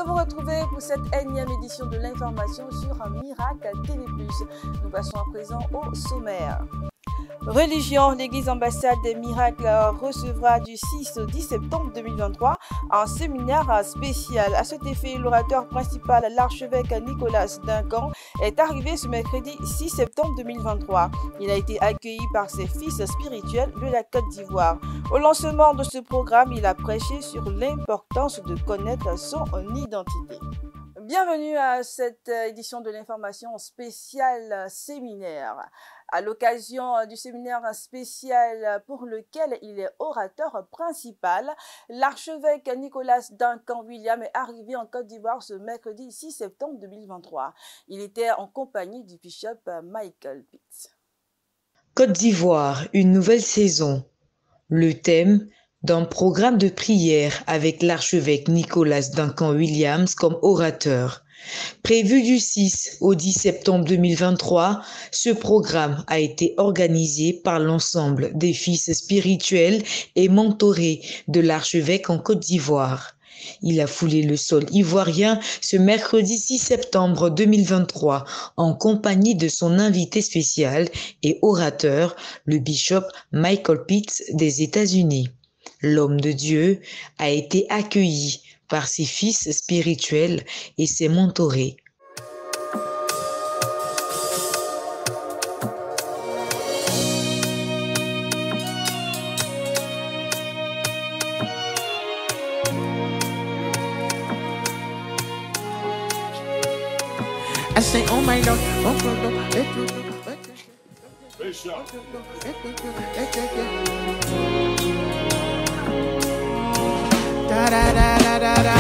vous retrouver pour cette énième édition de l'information sur Miracle TV+. Nous passons à présent au sommaire. Religion, l'église ambassade des miracles recevra du 6 au 10 septembre 2023 un séminaire spécial. À cet effet, l'orateur principal, l'archevêque Nicolas Duncan, est arrivé ce mercredi 6 septembre 2023. Il a été accueilli par ses fils spirituels de la Côte d'Ivoire. Au lancement de ce programme, il a prêché sur l'importance de connaître son identité. Bienvenue à cette édition de l'information spéciale séminaire. À l'occasion du séminaire spécial pour lequel il est orateur principal, l'archevêque Nicolas Duncan William est arrivé en Côte d'Ivoire ce mercredi 6 septembre 2023. Il était en compagnie du bishop Michael Pitts. Côte d'Ivoire, une nouvelle saison. Le thème d'un programme de prière avec l'archevêque Nicolas Duncan Williams comme orateur. Prévu du 6 au 10 septembre 2023, ce programme a été organisé par l'ensemble des fils spirituels et mentorés de l'archevêque en Côte d'Ivoire. Il a foulé le sol ivoirien ce mercredi 6 septembre 2023 en compagnie de son invité spécial et orateur, le bishop Michael Pitts des États-Unis. L'homme de Dieu a été accueilli par ses fils spirituels et ses mentorés. I say, oh my Lord, oh Lord, da da da da da da.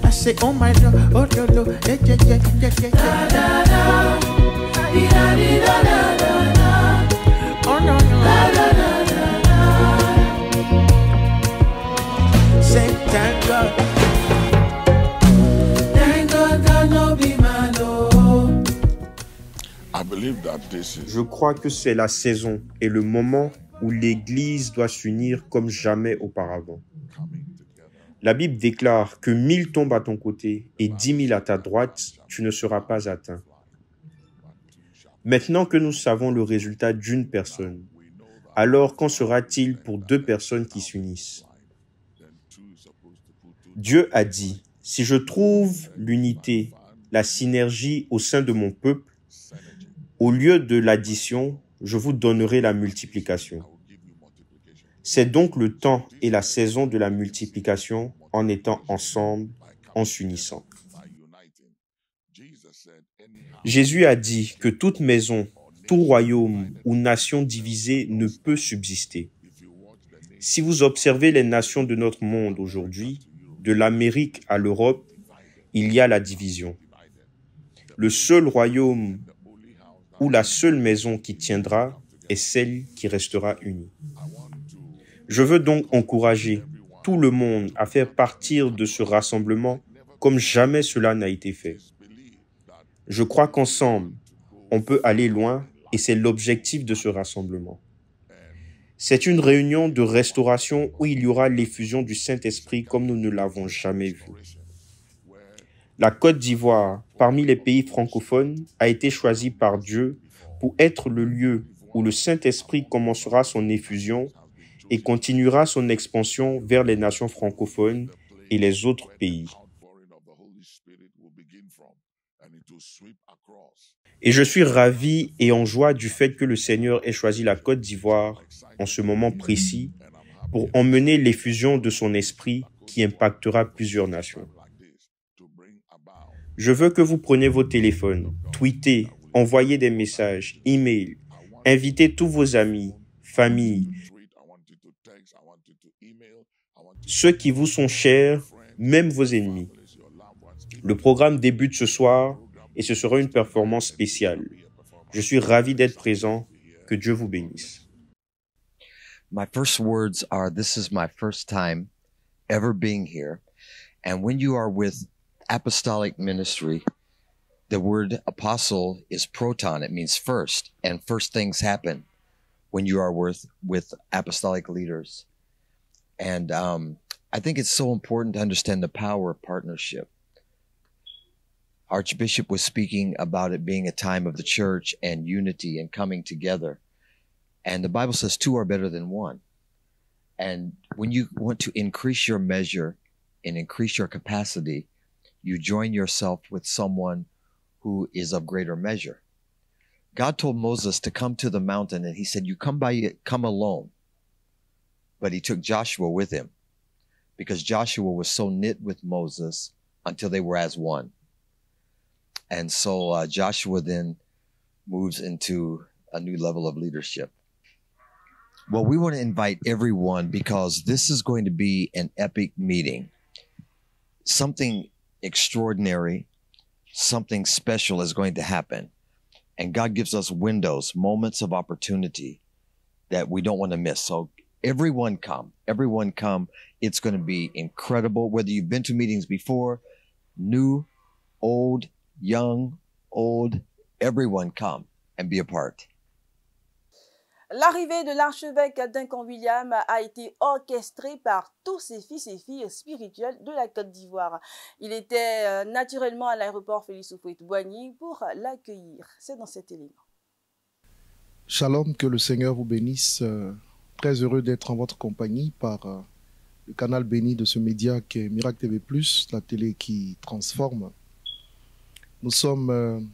I say, oh my Lord, oh Lord, yeah, yeah, yeah, yeah, yeah, yeah. Oh no, no. Say, thank God. Thank God, God no be man, oh. Je crois que c'est la saison et le moment où l'Église doit s'unir comme jamais auparavant. La Bible déclare que 1000 tombent à ton côté et 10 000 à ta droite, tu ne seras pas atteint. Maintenant que nous savons le résultat d'une personne, alors qu'en sera-t-il pour 2 personnes qui s'unissent? Dieu a dit, si je trouve l'unité, la synergie au sein de mon peuple, au lieu de l'addition, je vous donnerai la multiplication. C'est donc le temps et la saison de la multiplication en étant ensemble, en s'unissant. Jésus a dit que toute maison, tout royaume ou nation divisée ne peut subsister. Si vous observez les nations de notre monde aujourd'hui, de l'Amérique à l'Europe, il y a la division. Le seul royaume ou la seule maison qui tiendra est celle qui restera unie. Je veux donc encourager tout le monde à faire partir de ce rassemblement comme jamais cela n'a été fait. Je crois qu'ensemble, on peut aller loin et c'est l'objectif de ce rassemblement. C'est une réunion de restauration où il y aura l'effusion du Saint-Esprit comme nous ne l'avons jamais vu. La Côte d'Ivoire, parmi les pays francophones, a été choisie par Dieu pour être le lieu où le Saint-Esprit commencera son effusion et continuera son expansion vers les nations francophones et les autres pays. Et je suis ravi et en joie du fait que le Seigneur ait choisi la Côte d'Ivoire en ce moment précis pour emmener l'effusion de son esprit qui impactera plusieurs nations. Je veux que vous preniez vos téléphones, tweetez, envoyez des messages, emails, invitez tous vos amis, familles, ceux qui vous sont chers, même vos ennemis. Le programme débute ce soir et ce sera une performance spéciale. Je suis ravi d'être présent. Que Dieu vous bénisse. My first words are, this is my first time ever being here. And when you are with apostolic ministry, The word apostle is proton. It means first, and first things happen when you are with apostolic leaders. And I think it's so important to understand the power of partnership. Archbishop was speaking about it being a time of the church and unity and coming together. And the Bible says two are better than one. And when you want to increase your measure and increase your capacity, you join yourself with someone who is of greater measure. God told Moses to come to the mountain, and he said, you come alone. But he took Joshua with him because Joshua was so knit with Moses until they were as one. And so Joshua then moves into a new level of leadership. Well, we want to invite everyone because this is going to be an epic meeting. Something extraordinary, something special is going to happen. And God gives us windows, moments of opportunity that we don't want to miss. So everyone come. It's going to be incredible. Whether you've been to meetings before, new, old, young, old, everyone come and be a part. L'arrivée de l'archevêque Duncan Williams a été orchestrée par tous ses fils et filles spirituels de la Côte d'Ivoire. Il était naturellement à l'aéroport Félix Houphouët-Boigny pour l'accueillir. C'est dans cet élément. Shalom, que le Seigneur vous bénisse. Très heureux d'être en votre compagnie par le canal béni de ce média qui est Miracle TV+, la télé qui transforme. Nous sommes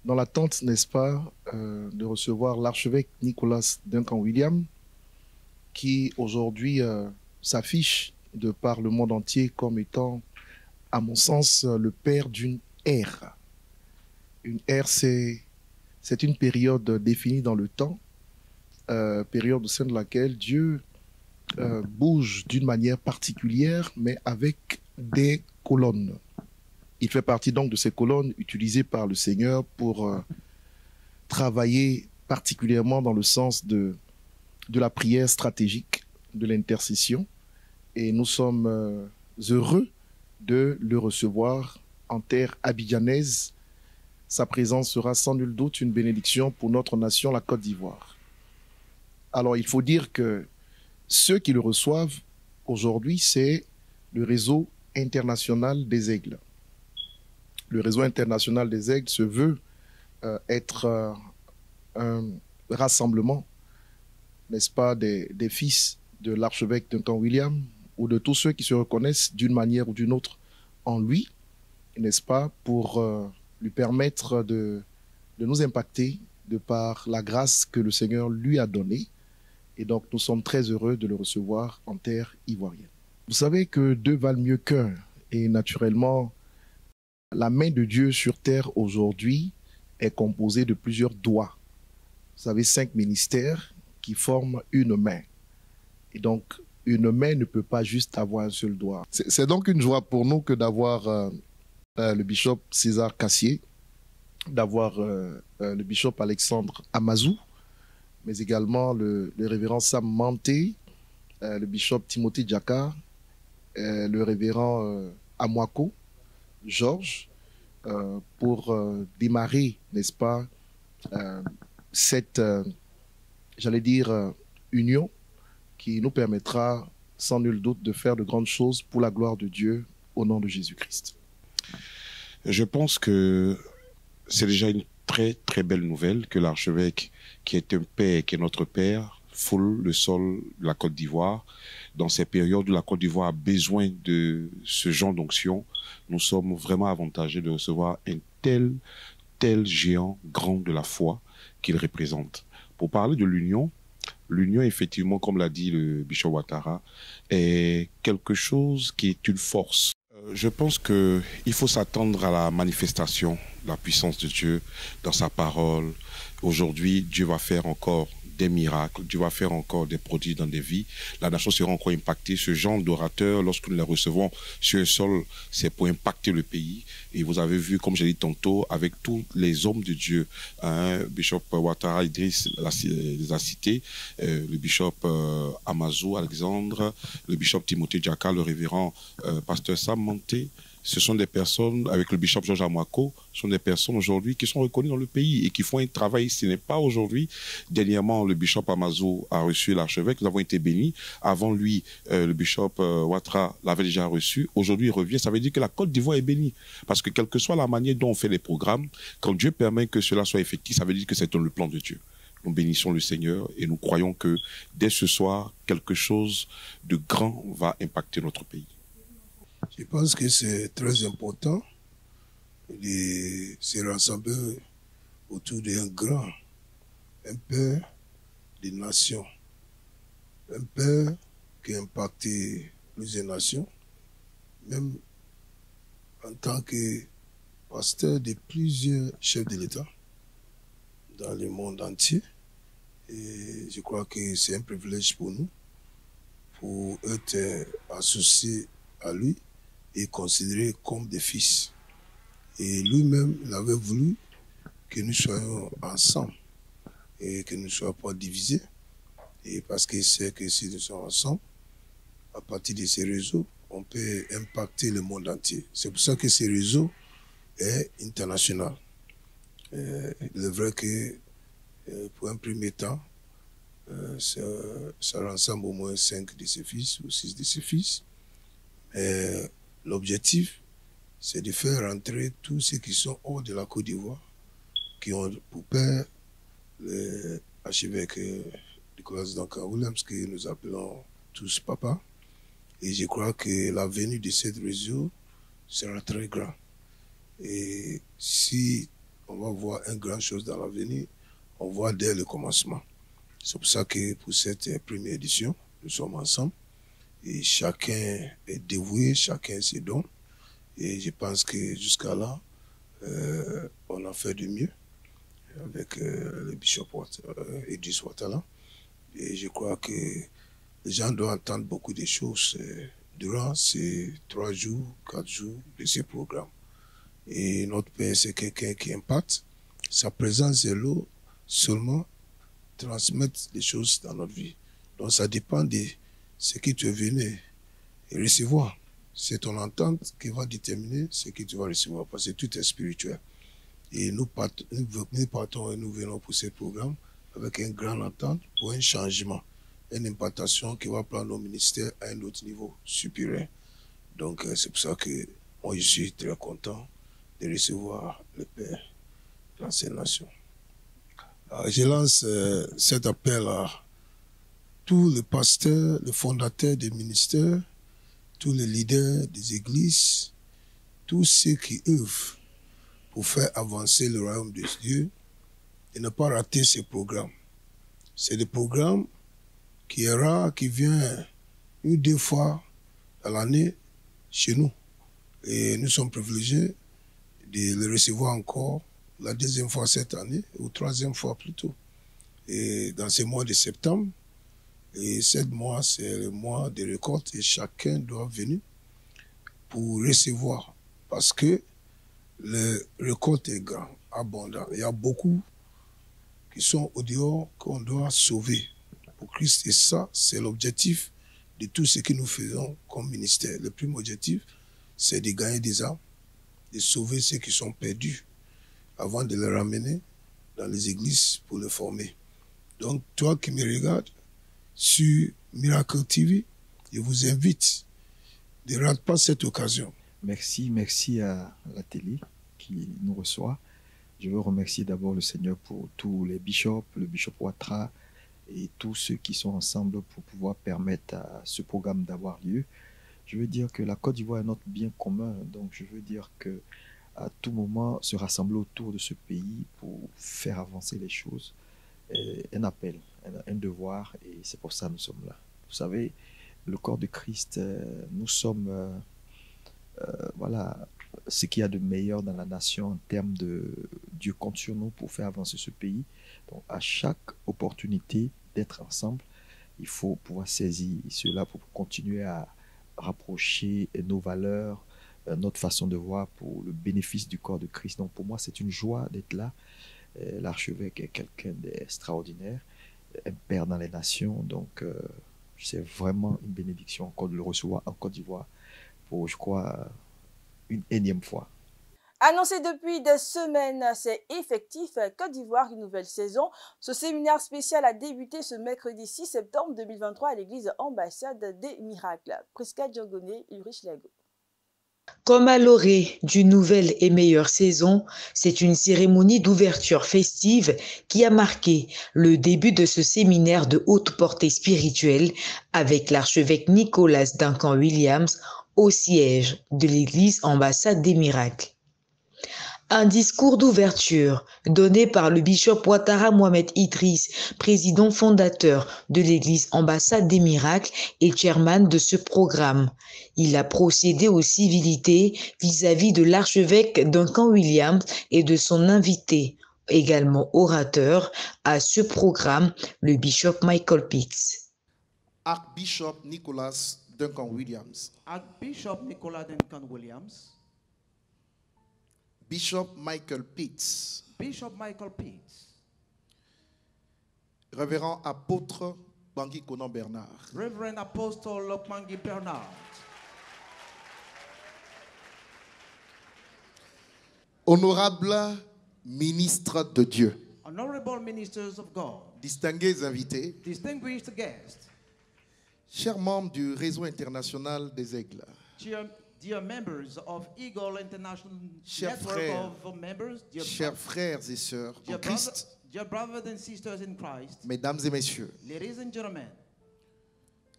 dans l'attente, n'est-ce pas, de recevoir l'archevêque Nicolas Duncan Williams, qui aujourd'hui s'affiche de par le monde entier comme étant, à mon sens, le père d'une ère. Une ère, c'est une période définie dans le temps, période au sein de laquelle Dieu bouge d'une manière particulière, mais avec des colonnes. Il fait partie donc de ces colonnes utilisées par le Seigneur pour travailler particulièrement dans le sens de la prière stratégique, de l'intercession. Et nous sommes heureux de le recevoir en terre abidjanaise. Sa présence sera sans nul doute une bénédiction pour notre nation, la Côte d'Ivoire. Alors il faut dire que ceux qui le reçoivent aujourd'hui, c'est le réseau international des Aigles. Le réseau international des Aigles se veut être un rassemblement, n'est-ce pas, des fils de l'archevêque Duncan Williams ou de tous ceux qui se reconnaissent d'une manière ou d'une autre en lui, n'est-ce pas, pour lui permettre de nous impacter de par la grâce que le Seigneur lui a donnée. Et donc, nous sommes très heureux de le recevoir en terre ivoirienne. Vous savez que deux valent mieux qu'un. Et naturellement, la main de Dieu sur terre aujourd'hui est composée de plusieurs doigts. Vous savez, 5 ministères qui forment une main. Et donc, une main ne peut pas juste avoir un seul doigt. C'est donc une joie pour nous que d'avoir le bishop César Cassier, d'avoir le bishop Alexandre Amazou, mais également le révérend Sam Manté, le bishop Timothée Djaka, le révérend Amwako Georges, pour démarrer, n'est-ce pas, cette, j'allais dire, union qui nous permettra sans nul doute de faire de grandes choses pour la gloire de Dieu au nom de Jésus-Christ. Je pense que c'est déjà une très très belle nouvelle que l'archevêque, qui est un père, qui est notre père, foule le sol de la Côte d'Ivoire. Dans ces périodes où la Côte d'Ivoire a besoin de ce genre d'onction, nous sommes vraiment avantagés de recevoir un tel géant grand de la foi qu'il représente. Pour parler de l'union, effectivement, comme l'a dit le bishop Ouattara, est quelque chose qui est une force. Je pense qu'il faut s'attendre à la manifestation de la puissance de Dieu dans sa parole. Aujourd'hui, Dieu va faire encore des miracles, Dieu va faire encore des prodiges dans des vies. La nation sera encore impactée. Ce genre d'orateurs, lorsque nous les recevons sur le sol, c'est pour impacter le pays. Et vous avez vu, comme j'ai dit tantôt, avec tous les hommes de Dieu, Bishop Ouattara Idriss les a cités, le Bishop Amazou Alexandre, le Bishop Timothée Djaka, le révérend Pasteur Sam Manté. Ce sont des personnes, avec le bishop Georges Amouako, ce sont des personnes aujourd'hui qui sont reconnues dans le pays et qui font un travail. Ce n'est pas aujourd'hui. Dernièrement, le bishop Amazo a reçu l'archevêque. Nous avons été bénis. Avant lui, le bishop Ouattara l'avait déjà reçu. Aujourd'hui, il revient. Ça veut dire que la Côte d'Ivoire est bénie. Parce que quelle que soit la manière dont on fait les programmes, quand Dieu permet que cela soit effectif, ça veut dire que c'est dans le plan de Dieu. Nous bénissons le Seigneur et nous croyons que dès ce soir, quelque chose de grand va impacter notre pays. Je pense que c'est très important de se rassembler autour d'un grand, un père des nations, un père qui a impacté plusieurs nations, même en tant que pasteur de plusieurs chefs de l'État dans le monde entier. Et je crois que c'est un privilège pour nous, pour être associés à lui et considérés comme des fils. Et lui-même, il avait voulu que nous soyons ensemble et que nous ne soyons pas divisés. Et parce qu'il sait que si nous sommes ensemble, à partir de ces réseaux, on peut impacter le monde entier. C'est pour ça que ces réseaux est international. Il est vrai que pour un premier temps, ça rassemble au moins 5 de ses fils ou 6 de ses fils. Mais l'objectif, c'est de faire rentrer tous ceux qui sont hors de la Côte d'Ivoire, qui ont pour père l'archevêque Nicolas Duncan Williams, que nous appelons tous papa. Et je crois que la venue de cette réseau sera très grande. Et si on va voir une grande chose dans l'avenir, on voit dès le commencement. C'est pour ça que pour cette première édition, nous sommes ensemble. Et chacun est dévoué, chacun se donne. Et je pense que jusqu'à là, on a fait du mieux avec le bishop Idriss Ouattara. Et je crois que les gens doivent entendre beaucoup de choses durant ces 3 jours, 4 jours de ces programmes. Et notre père, c'est quelqu'un qui impacte. Sa présence est là seulement transmettre les choses dans notre vie. Donc ça dépend de ce que tu es venu recevoir. C'est ton entente qui va déterminer ce que tu vas recevoir, parce que tout est spirituel. Et nous partons et nous venons pour ce programme avec une grande entente pour un changement, une implantation qui va prendre nos ministères à un autre niveau supérieur. Donc c'est pour ça que moi je suis très content de recevoir le Père dans ces nations. Alors, je lance cet appel à tous les pasteurs, les fondateurs des ministères, tous les leaders des églises, tous ceux qui œuvrent pour faire avancer le royaume de Dieu et ne pas rater ces programmes. C'est des programmes qui est rare, qui vient 1 ou 2 fois à l'année chez nous. Et nous sommes privilégiés de le recevoir encore la 2e fois cette année, ou 3e fois plutôt. Et dans ce mois de septembre, et 7 mois, c'est le mois de récolte et chacun doit venir pour recevoir. Parce que le récolte est grand, abondant. Il y a beaucoup qui sont au dehors qu'on doit sauver pour Christ. Et ça, c'est l'objectif de tout ce que nous faisons comme ministère. Le premier objectif, c'est de gagner des âmes, de sauver ceux qui sont perdus avant de les ramener dans les églises pour les former. Donc, toi qui me regardes sur Miracle TV, je vous invite, ne rate pas cette occasion. Merci à la télé qui nous reçoit. Je veux remercier d'abord le Seigneur pour tous les bishops, le bishop Ouattara et tous ceux qui sont ensemble pour pouvoir permettre à ce programme d'avoir lieu. Je veux dire que la Côte d'Ivoire est notre bien commun, donc je veux dire que à tout moment se rassembler autour de ce pays pour faire avancer les choses est un appel, un devoir, et c'est pour ça que nous sommes là. Vous savez, le corps de Christ, nous sommes voilà, ce qu'il y a de meilleur dans la nation en termes de Dieu compte sur nous pour faire avancer ce pays. Donc à chaque opportunité d'être ensemble, il faut pouvoir saisir cela pour continuer à rapprocher nos valeurs, notre façon de voir pour le bénéfice du corps de Christ. Donc pour moi, c'est une joie d'être là. L'archevêque est quelqu'un d'extraordinaire, un père dans les nations. Donc c'est vraiment une bénédiction encore de le recevoir en Côte d'Ivoire pour, je crois, une énième fois. Annoncé depuis des semaines, c'est effectif. Côte d'Ivoire, une nouvelle saison. Ce séminaire spécial a débuté ce mercredi 6 septembre 2023 à l'église Ambassade des Miracles. Prisca Diogoné, Ulrich Lago. Comme à l'orée d'une nouvelle et meilleure saison, c'est une cérémonie d'ouverture festive qui a marqué le début de ce séminaire de haute portée spirituelle avec l'archevêque Nicolas Duncan Williams au siège de l'église Ambassade des Miracles. Un discours d'ouverture donné par le bishop Ouattara Mohamed Idriss, président fondateur de l'église Ambassade des Miracles et chairman de ce programme. Il a procédé aux civilités vis-à-vis de l'archevêque Duncan Williams et de son invité, également orateur, à ce programme, le bishop Michael Pitts. Archbishop Nicolas Duncan Williams. Archbishop Nicolas Duncan Williams. Bishop Michael Pitts. Bishop Michael Pitts. Révérend apôtre Bangui Conan Bernard. Reverend Apostle Bangui Bernard. Honorable ministre de Dieu. Honorable ministers of God. Distingués invités. Distinguished guests. Chers membres du réseau international des Aigles. Dear members of Eagle International Chers Network frères, of members, chers frères et sœurs en Christ, dear brothers and sisters in Christ, mesdames et messieurs, ladies and gentlemen,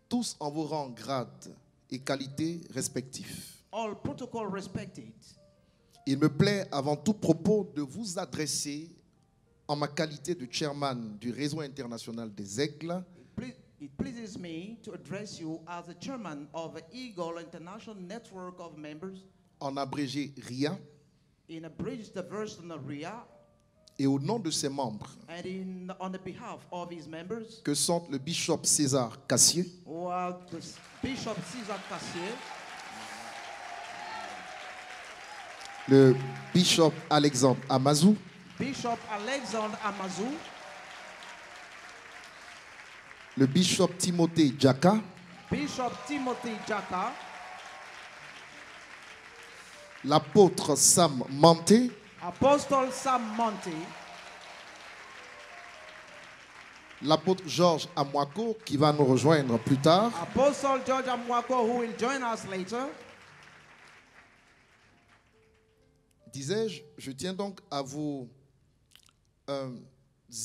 tous en vos rangs, grades et qualités respectifs. All protocol respected. Il me plaît avant tout propos de vous adresser en ma qualité de chairman du réseau international des Aigles. It pleases me to address you as the chairman of the Eagle International Network of Members. En abrégé RIA. In abridged version of RIA. Et au nom de ses membres. And on the behalf of his members. Que sont le bishop César Cassier. The Bishop César Cassier. Le bishop Alexandre Amazou. Bishop Alexandre Amazou. Le bishop Timothée Djaka. Bishop Timothy Djaka. L'apôtre Sam Manté. Apostle Sam Manté. L'apôtre Georges Amwako qui va nous rejoindre plus tard. Apostle George Amwako who will join us later. Disais-je, je tiens donc à vous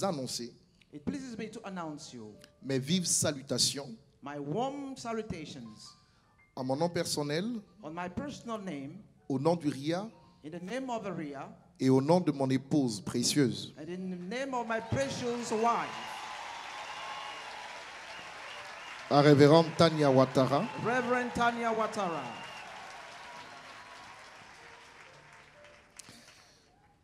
annoncer. It pleases me to announce you mes vives salutations my warm salutations en mon nom personnel, on my personal name, au nom du RIA in the name of the RIA, et au nom de mon épouse précieuse. and in the name of my precious wife, la révérende Tania Ouattara, Reverend Tania Ouattara.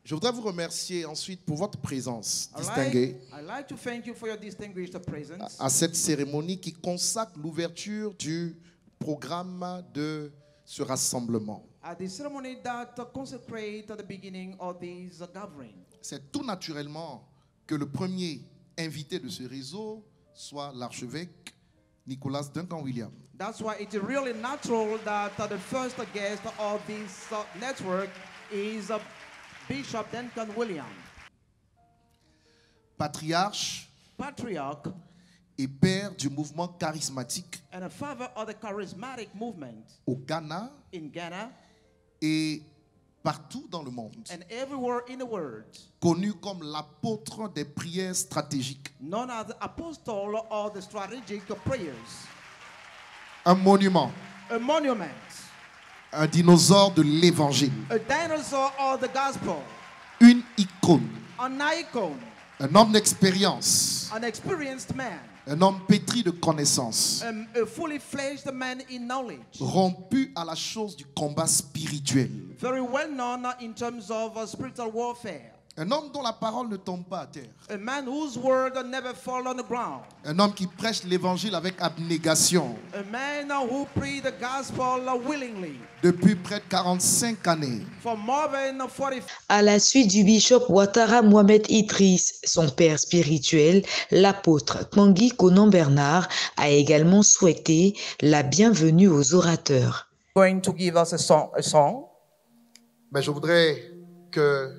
Je voudrais vous remercier ensuite pour votre présence distinguée I'd like to thank you for your distinguished presence à cette cérémonie qui consacre l'ouverture du programme de ce rassemblement. at the ceremony that consecrate the beginning of this gathering. C'est tout naturellement que le premier invité de ce réseau soit l'archevêque Nicolas Duncan Williams. That's why it's really natural that the first guest of this network is Bishop Duncan Williams, patriarche et père du mouvement charismatique and a father of the charismatic movement au Ghana in Ghana et partout dans le monde, and everywhere in the world, connu comme l'apôtre des prières stratégiques, known as the apostle of the strategic prayers, un monument, a monument, un dinosaure de l'évangile, a dinosaur of the gospel, une icône, an icon, un homme d'expérience, an experienced man, un homme pétri de connaissances, a fully fledged man in knowledge, rompu à la chose du combat spirituel, very well known in terms of spiritual warfare, un homme dont la parole ne tombe pas à terre, a man whose word never fall on the ground, un homme qui prêche l'évangile avec abnégation a man who preached the gospel willingly depuis près de 45 années. for more than 40. À la suite du bishop Ouattara Mohamed Idriss, son père spirituel, l'apôtre Bangui Conan Bernard a également souhaité la bienvenue aux orateurs. Going to give us a song. Mais je voudrais que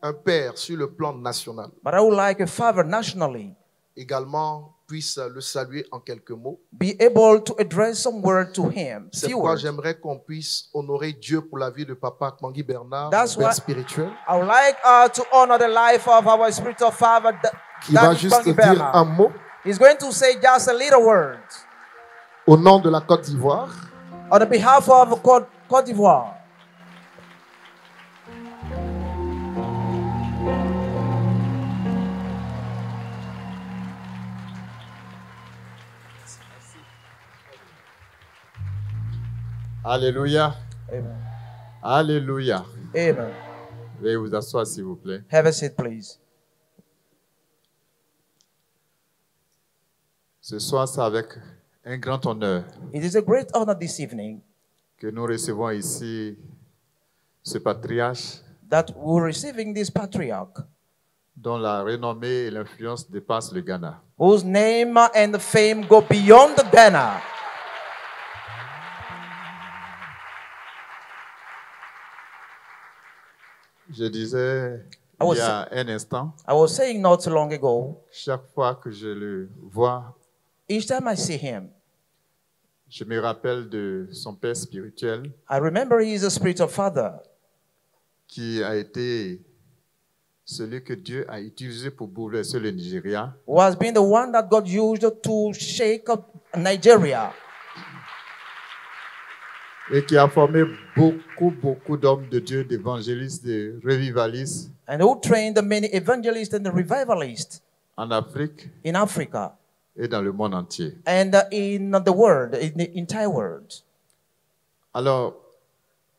un père sur le plan national But I would like a father nationally également puisse le saluer en quelques mots. be able to address some word to him. C'est Few pourquoi words. j'aimerais qu'on puisse honorer Dieu pour la vie de papa Kmangi Bernard, That's mon père why spirituel, I would like to honor the life of our spiritual father, qui va Daddy juste Kmangi dire un Bernard. mot He's going to say just a little word au nom de la Côte d'Ivoire. on the behalf of Côte d'Ivoire. Alléluia. Amen. Alléluia. Amen. Veuillez vous asseoir, s'il vous plaît. Have a seat, please. Ce soir, c'est avec un grand honneur It is a great honor this evening que nous recevons ici ce patriarche that we're receiving this patriarch dont la renommée et l'influence dépassent le Ghana. whose name and fame go beyond Ghana. Je disais I was- il y a un instant, I was saying not so long ago, chaque fois que je le vois, each time I see him, je me rappelle de son père spirituel I remember he is a spiritual father qui a été celui que Dieu a utilisé pour bouleverser le Nigeria. who has been the one that God used to shake up Nigeria Et qui a formé beaucoup d'hommes de Dieu, d'évangélistes, de revivalistes and who trained many evangelists and revivalists en Afrique in Africa et dans le monde entier. and in the world, in the entire world. Alors,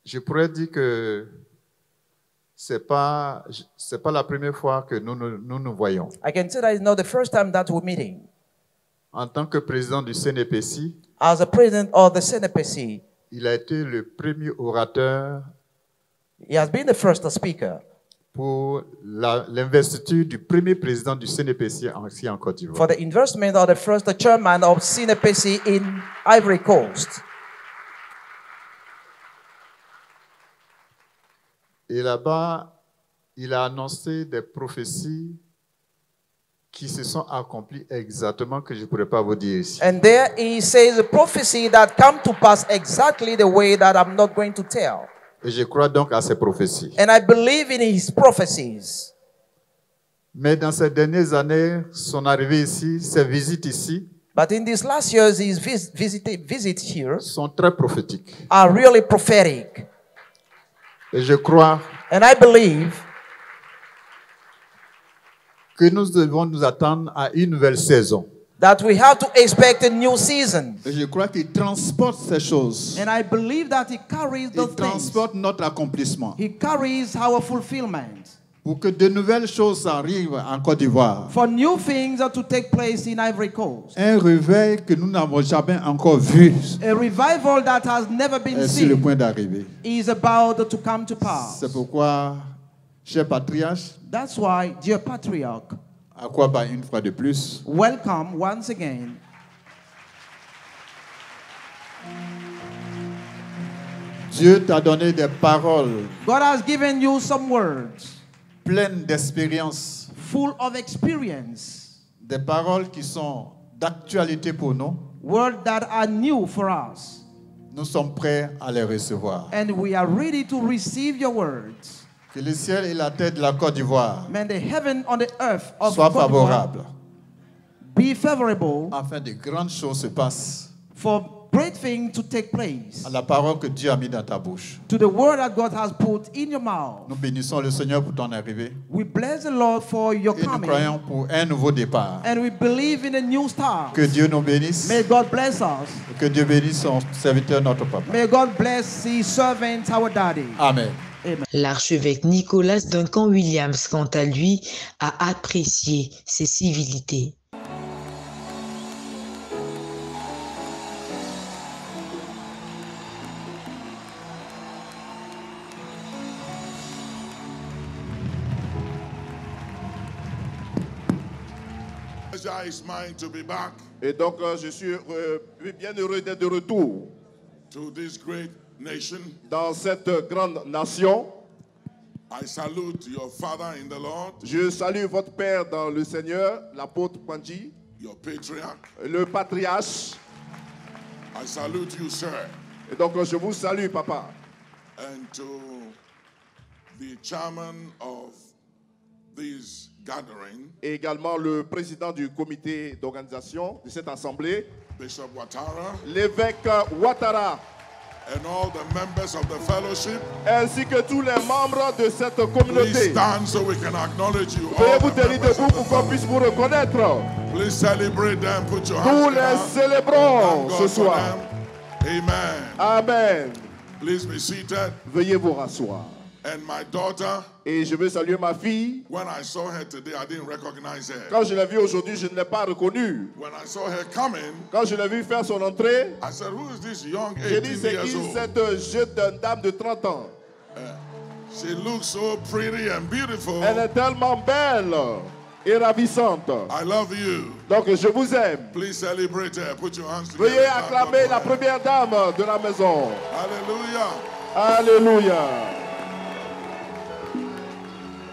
je pourrais dire que c'est pas la première fois que nous voyons. I can say that it's not the first time that we're meeting. En tant que président du CNPC, As a president of the CNPC, il a été le premier orateur he has been the first speaker pour l'investiture du premier président du CNPC ici en Côte for d'Ivoire. the investment of the first chairman of CNPC in Ivory Coast. Et là-bas, il a annoncé des prophéties qui se sont accomplies exactement que je ne pourrais pas vous dire ici. And there he says a prophecy that come to pass exactly the way that I'm not going to tell. Et je crois donc à ces prophéties. And I believe in his prophecies. Mais dans ces dernières années, son arrivée ici, ses visites ici, But in these last years, his visits here sont très prophétiques. are really prophetic. Et je crois And I believe que nous devons nous attendre à une nouvelle saison. that we have to expect a new season. Et je crois qu'il transporte ces choses. And I believe that he carries those Il things. transporte notre accomplissement. He carries our fulfillment. Pour que de nouvelles choses arrivent en Côte d'Ivoire. For new things to take place in Ivory Coast. Un réveil que nous n'avons jamais encore vu A revival that has never been est sur le seen point d'arriver. is about to come to pass. C'est pourquoi, cher patriarche, That's why, dear patriarch, Akwaba une fois de plus, welcome once again. Dieu t'a donné des paroles God has given you some words pleines d'expérience, full of experience, des paroles qui sont d'actualité pour nous. words that are new for us. Nous sommes prêts à les recevoir. And we are ready to receive your words. Que le ciel et la terre de la Côte d'Ivoire May the heaven on the earth of soient Côte d'Ivoire favorables, be favorable afin de grandes choses se passent for great things to take place. à la parole que Dieu a mis dans ta bouche. To the word that God has put in your mouth. Nous bénissons le Seigneur pour ton arrivée We bless the Lord for your et nous coming. croyons pour un nouveau départ. And we believe in a new start. Que Dieu nous bénisse May God bless us. et que Dieu bénisse son serviteur, notre papa. May God bless his servant, our daddy. Amen. L'archevêque Nicolas Duncan Williams, quant à lui, a apprécié ses civilités. It's mine to be back Et donc, je suis bien heureux d'être de retour to this great nation. dans cette grande nation. I salute your father in the Lord, Je salue votre père dans le Seigneur, l'apôtre Pandji, your patriarch. le patriarche. I salute you, sir. Et donc je vous salue, papa. And to the chairman of this gathering, Et également le président du comité d'organisation de cette assemblée, Bishop Ouattara, l'évêque Ouattara, and all the members of the fellowship. ainsi que tous les membres de cette Please communauté. stand so we can acknowledge you. Veuillez All vous the tenir members debout of pour the qu'on puisse vous reconnaître. Please celebrate them. Put your Nous hands les together. célébrons Thank ce God for soir. them. Amen. Amen. Please be seated. Veuillez vous rasseoir. And my daughter, Et je veux saluer ma fille. when I saw her today, I didn't recognize her. Quand je l'ai vue aujourd'hui, je ne l'ai pas reconnue. When I saw her coming, Quand je l'ai vue faire son entrée, I said, who is this young j'ai dit 18 c'est years qui old? cette jeune dame de 30 ans. She looks so pretty and beautiful. Elle est tellement belle et ravissante. I love you. Donc je vous aime. Please celebrate her. Put your hands together. Veuillez Thank God acclamer for la her. première dame de la maison. Hallelujah. Alléluia.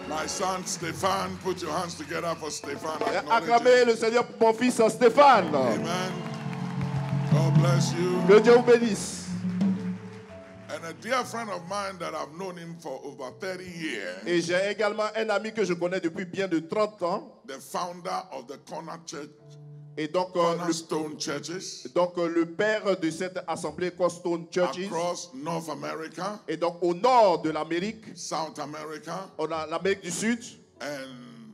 My son Stefan, put your hands together for Stefan. Et Acknowledge acclamez le Seigneur pour mon fils Stéphane. Amen. God bless you. Que Dieu vous bénisse. And a dear friend of mine that I've known him for over 30 years, Et j'ai également un ami que je connais depuis bien de 30 ans. the founder of the Corner Church, Et donc, Cornerstone Churches, le père de cette assemblée Cornerstone Churches. across North America, Et donc au nord de l'Amérique, South America, on a l'Amérique du Sud, and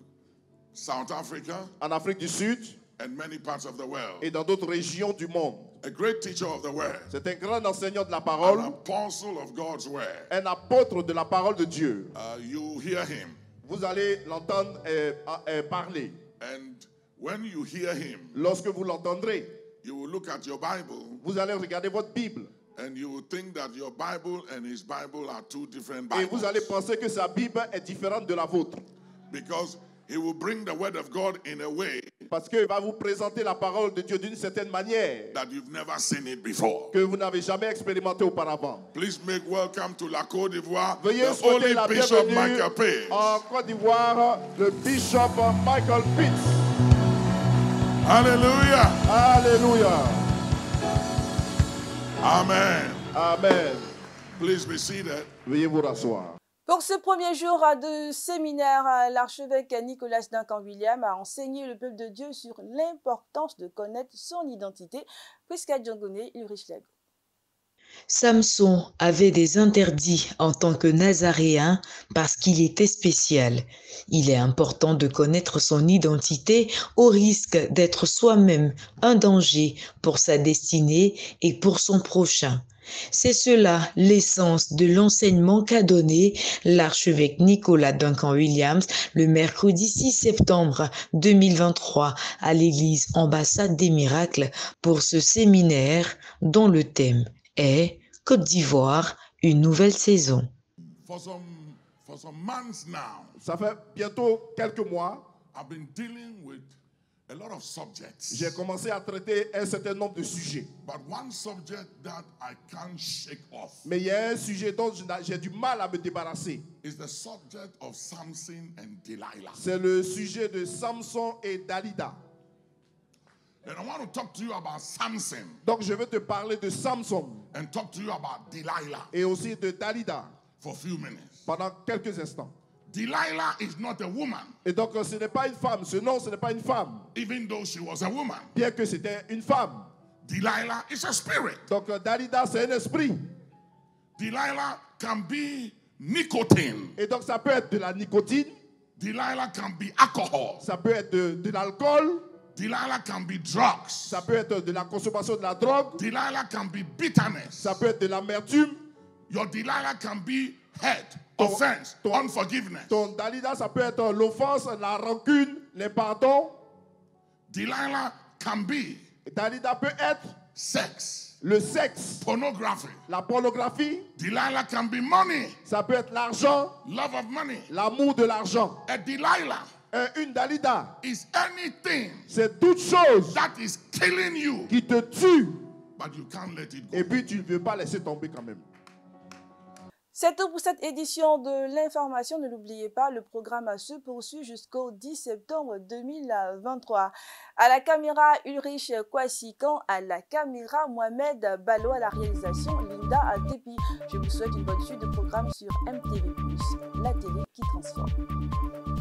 South Africa, en Afrique du Sud and many parts of the world. et dans d'autres régions du monde. A great teacher of the word, C'est un grand enseignant de la an parole, apostle of God's word. un apôtre de la parole de Dieu. You hear him, Vous allez l'entendre parler. and when you hear him, Lorsque vous l'entendrez, you will look at your Bible, vous allez regarder votre Bible. and you will think that your Bible and his Bible are two different Et Bibles. vous allez penser que sa Bible est différente de la vôtre. Because he will bring the word of God in a way Parce qu'il va vous présenter la parole de Dieu d'une certaine manière that you've never seen it before. que vous n'avez jamais expérimenté auparavant. Please make welcome to la Côte d'Ivoire, Veuillez the souhaiter Holy la Bishop bienvenue Michael Page. en Côte d'Ivoire, le Bishop Michael Pitts. Hallelujah. Alléluia. Amen. Amen. Please be seated. Veuillez vous rasseoir. Pour ce premier jour de séminaire, l'archevêque Nicolas Duncan-Williams a enseigné le peuple de Dieu sur l'importance de connaître son identité. Prisca Djangoné, Ulrich Lago. Samson avait des interdits en tant que nazaréen parce qu'il était spécial. Il est important de connaître son identité au risque d'être soi-même un danger pour sa destinée et pour son prochain. C'est cela l'essence de l'enseignement qu'a donné l'archevêque Nicolas Duncan-Williams le mercredi 6 septembre 2023 à l'église Ambassade des Miracles pour ce séminaire dont le thème est Côte d'Ivoire, une nouvelle saison. For some months now, Ça fait bientôt quelques mois, I've been dealing with a lot of subjects. j'ai commencé à traiter un certain nombre de sujets. But one subject that I can't shake off Mais il y a un sujet dont j'ai du mal à me débarrasser. is the subject of Samson and Delilah. C'est le sujet de Samson et Dalida. And I want to talk to you about Samson Donc je vais te parler de Samson and talk to you about Delilah et aussi de Dalida for a few minutes. pendant quelques instants. Delilah is not a woman, Et donc ce n'est pas une femme, ce nom ce n'est pas une femme, even though she was a woman. bien que c'était une femme. Delilah is a spirit. Donc Dalida c'est un esprit. Delilah can be nicotine. Et donc ça peut être de la nicotine, Delilah can be alcohol. ça peut être de l'alcool, Delilah can be drugs. ça peut être de la consommation de la drogue, Delilah can be bitterness. ça peut être de l'amertume. Your Delilah can be hate, offense, unforgiveness. Ton Dalida ça peut être l'offense, la rancune, les pardons. Delilah can be Dalida peut être sex, le sexe, pornography. la pornographie, Delilah can be money, ça peut être l'argent, love of money. l'amour de l'argent. A Delilah Une Dalida, is anything c'est toute chose that is killing you, qui te tue but you can't let it go. et puis tu ne veux pas laisser tomber quand même. C'est tout pour cette édition de l'information. Ne l'oubliez pas, le programme se poursuit jusqu'au 10 septembre 2023. À la caméra, Ulrich Kwasikan, à la caméra, Mohamed Balo, à la réalisation, Linda Tepi. Je vous souhaite une bonne suite de programme sur MTV+, la télé qui transforme.